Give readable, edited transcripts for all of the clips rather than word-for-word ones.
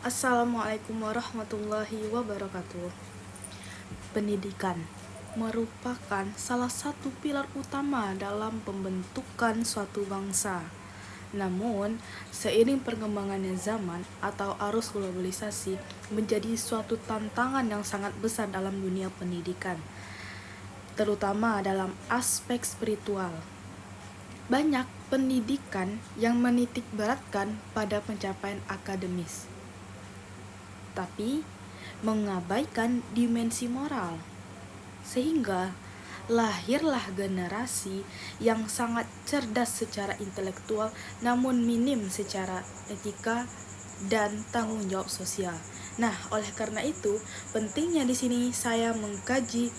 Assalamualaikum warahmatullahi wabarakatuh. Pendidikan merupakan salah satu pilar utama dalam pembentukan suatu bangsa. Namun, seiring perkembangannya zaman atau arus globalisasi menjadi suatu tantangan yang sangat besar dalam dunia pendidikan, terutama dalam aspek spiritual. Banyak pendidikan yang menitik beratkan pada pencapaian akademis, tapi mengabaikan dimensi moral, sehingga lahirlah generasi yang sangat cerdas secara intelektual namun minim secara etika dan tanggung jawab sosial. Nah, oleh karena itu pentingnya di sini saya mengkaji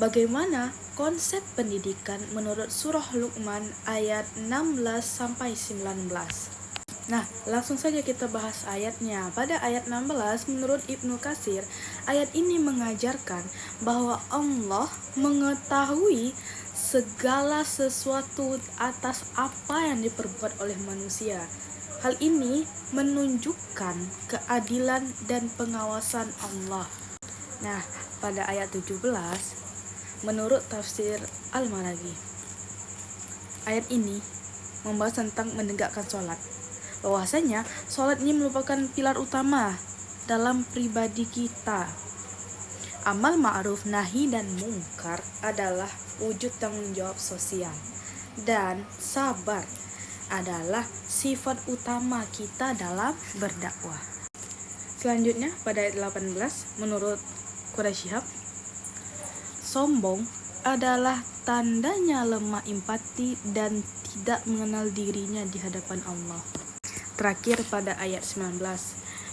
bagaimana konsep pendidikan menurut surah Luqman ayat 16 sampai 19. Nah, langsung saja kita bahas ayatnya. Pada ayat 16, menurut Ibnu Katsir, ayat ini mengajarkan bahwa Allah mengetahui segala sesuatu atas apa yang diperbuat oleh manusia. Hal ini menunjukkan keadilan dan pengawasan Allah. Nah, pada ayat 17, menurut tafsir Al-Maraghi, ayat ini membahas tentang menegakkan sholat. Bahwasanya sholat ini merupakan pilar utama dalam pribadi kita. Amal ma'ruf nahi dan mungkar adalah wujud tanggung jawab sosial, dan sabar adalah sifat utama kita dalam berdakwah. Selanjutnya pada ayat 18, menurut Quraisy Shihab, sombong adalah tandanya lemah empati dan tidak mengenal dirinya di hadapan Allah. Terakhir pada ayat 19,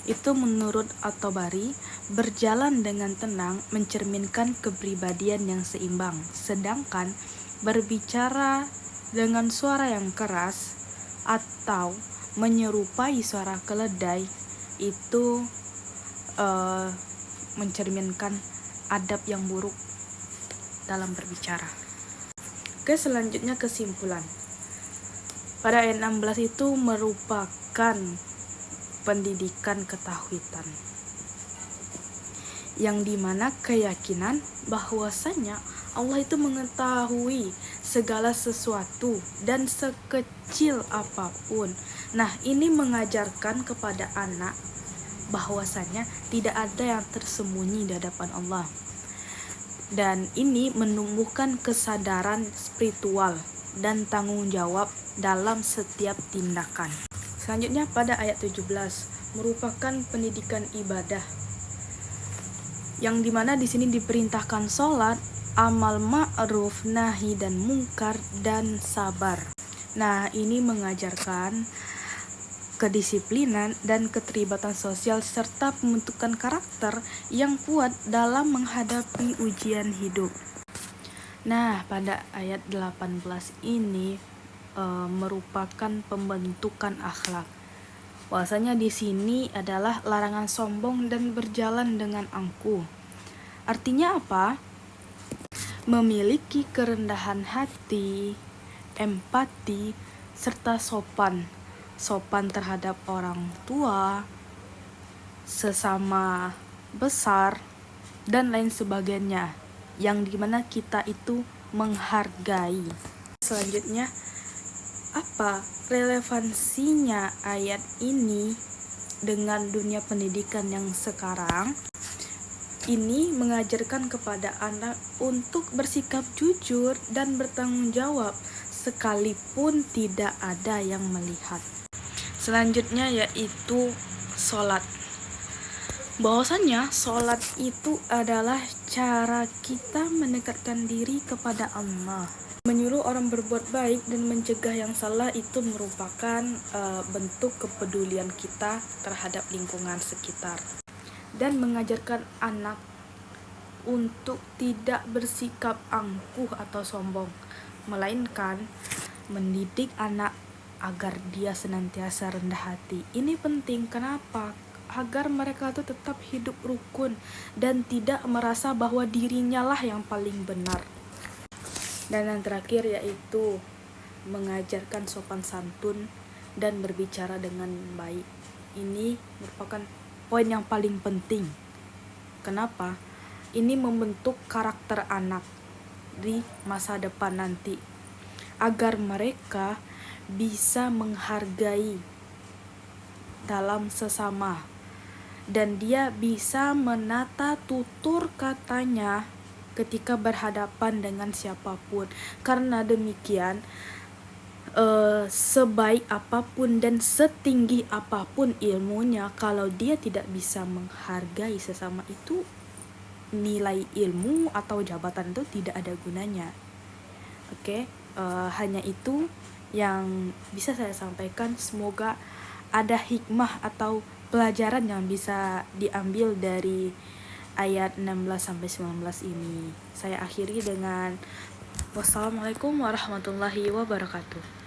itu menurut At-Tabari, berjalan dengan tenang mencerminkan kepribadian yang seimbang, sedangkan berbicara dengan suara yang keras atau menyerupai suara keledai itu mencerminkan adab yang buruk dalam berbicara. Oke, selanjutnya kesimpulan. Pada ayat 16 itu merupakan pendidikan ketauhidan, yang dimana keyakinan bahwasanya Allah itu mengetahui segala sesuatu dan sekecil apapun. Nah, ini mengajarkan kepada anak bahwasanya tidak ada yang tersembunyi di hadapan Allah. Dan ini menumbuhkan kesadaran spiritual dan tanggung jawab dalam setiap tindakan. Selanjutnya pada ayat 17 merupakan pendidikan ibadah, yang dimana di sini diperintahkan sholat, amal ma'ruf nahi dan mungkar, dan sabar. Nah, ini mengajarkan kedisiplinan dan keterlibatan sosial serta pembentukan karakter yang kuat dalam menghadapi ujian hidup. Nah, pada ayat 18 ini merupakan pembentukan akhlak. Bahwasanya di sini adalah larangan sombong dan berjalan dengan angkuh. Artinya apa? Memiliki kerendahan hati, empati, serta sopan terhadap orang tua, sesama besar, dan lain sebagainya, yang dimana kita itu menghargai. Selanjutnya, apa relevansinya ayat ini dengan dunia pendidikan yang sekarang? Ini mengajarkan kepada anak untuk bersikap jujur dan bertanggung jawab sekalipun tidak ada yang melihat. Selanjutnya yaitu sholat. Bahwasanya sholat itu adalah cara kita mendekatkan diri kepada Allah. Menyuruh orang berbuat baik dan mencegah yang salah itu merupakan bentuk kepedulian kita terhadap lingkungan sekitar. Dan mengajarkan anak untuk tidak bersikap angkuh atau sombong, melainkan mendidik anak agar dia senantiasa rendah hati. Ini penting, kenapa? Agar mereka itu tetap hidup rukun dan tidak merasa bahwa dirinya lah yang paling benar. Dan yang terakhir yaitu mengajarkan sopan santun dan berbicara dengan baik. ini merupakan poin yang paling penting. Kenapa? Ini membentuk karakter anak di masa depan nanti, agar mereka bisa menghargai dalam sesama, dan dia bisa menata tutur katanya ketika berhadapan dengan siapapun. Karena demikian, sebaik apapun dan setinggi apapun ilmunya, kalau dia tidak bisa menghargai sesama, itu nilai ilmu atau jabatan itu tidak ada gunanya. Oke, hanya itu yang bisa saya sampaikan. Semoga ada hikmah atau pelajaran yang bisa diambil dari ayat 16-19 ini. Saya akhiri dengan wassalamualaikum warahmatullahi wabarakatuh.